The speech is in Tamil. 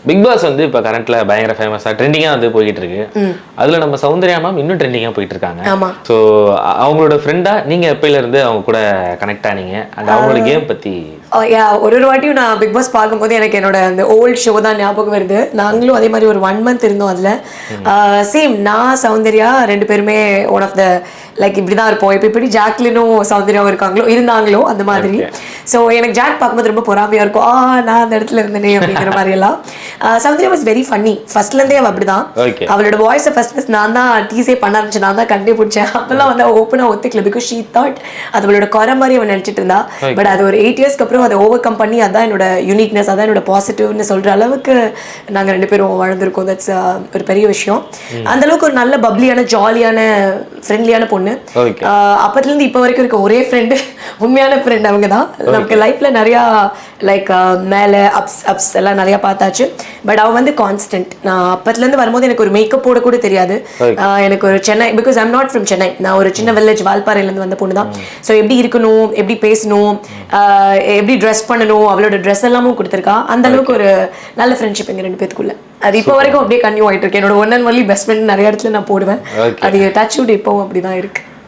பிக் பாஸ் வந்து இப்போ கரண்ட்ல பயங்கர ஃபேமஸா ட்ரெண்டிங்கா வந்து போயிட்டு இருக்கு. அதுல நம்ம சௌந்தர்யா மேம் இன்னும் ட்ரெண்டிங்கா போயிட்டு இருக்காங்க. ஸோ அவங்களோட ஃப்ரெண்டா நீங்க எப்பயில இருந்து அவங்க கூட கனெக்ட் ஆனீங்க அண்ட் அவங்களோட கேம் பத்தி? ஒரு வாட்டியும் நான் பிக் பாஸ் பார்க்கும்போது எனக்கு என்னோட அந்த ஓல்ட் ஷோ தான் ஞாபகம் வருது. நாங்களும் அதே மாதிரி ஒரு 1 month இருந்தோம் அதுல. சேம் நான் சௌந்தர்யா 2 பேருமே ஒன் ஆஃப் த லைக் இப்படிதான் இருப்போம். இப்போ இப்படி ஜாக்லினும் சௌந்தர்யாவும் இருந்தாங்களோ அந்த மாதிரி. ஸோ எனக்கு ஜாக் பார்க்கும்போது ரொம்ப பொறாமையா இருக்கும். நான் அந்த இடத்துல இருந்தேனே அப்படிங்கிற மாதிரி எல்லாம். Soundarya was very funny. ஃபர்ஸ்ட்ல இருந்தே அவள் அப்படிதான். அவளோட வாய்ஸை ஃபர்ஸ்ட் நான் தான் டீஸே பண்ண ஆரம்பிச்சேன். நான் தான் கண்டே பிடிச்சேன். அப்பெல்லாம் வந்து ஓப்பனா ஒத்துக்கல. பிகாஸ் ஷீ தாட் அது அவளோட குறை மாதிரி அவன் நினைச்சிட்டு இருந்தா. பட் அது ஒரு 8 yearsக்கு அப்புறம் அதை ஓவர் கம் பண்ணி அதான் என்னோட யூனிக்னஸ், அதான் என்னோட பாசிட்டிவ்னு சொல்ற அளவுக்கு நாங்க 2 பேரும் வாழ்ந்திருக்கோம். தட்ஸ் ஒரு பெரிய விஷயம். அந்த அளவுக்கு ஒரு நல்ல பப்ளியான ஜாலியான ஃப்ரெண்ட்லியான பொண்ணு. அப்பத்துல இருந்து இப்போ வரைக்கும் இருக்க ஒரே ஃப்ரெண்டு, உண்மையான ஃப்ரெண்ட் அவங்க தான். நமக்கு லைஃப்ல நிறைய லைக் மேலே அப்ஸ் எல்லாம் நிறைய பார்த்தாச்சு. பட் அவ வந்து கான்ஸ்டன்ட். நான் அப்பத்துல இருந்து வரும்போது எனக்கு ஒரு மேக்கப் போட கூட தெரியாது. எனக்கு ஒரு Chennai, because I'm not from Chennai, நான் ஒரு சின்ன வில்லேஜ் வால்பாறையில இருந்து வந்த பொண்ணு தான். ஸோ எப்படி இருக்கணும், எப்படி பேசணும், எப்படி ட்ரெஸ் பண்ணணும், அவளோட ட்ரெஸ் எல்லாமும் கொடுத்துருக்கா. அந்த அளவுக்கு ஒரு நல்ல ஃப்ரெண்ட்ஷிப் எங்க 2 பேத்துக்குள்ள. அது இப்போ வரைக்கும் அப்படியே கன்டினியூ ஆயிட்டு இருக்கு. என்னோட one and only best friend நிறைய இடத்துல நான் போடுவேன். அது டச் வுட் இப்பவும் அப்படிதான் இருக்கு.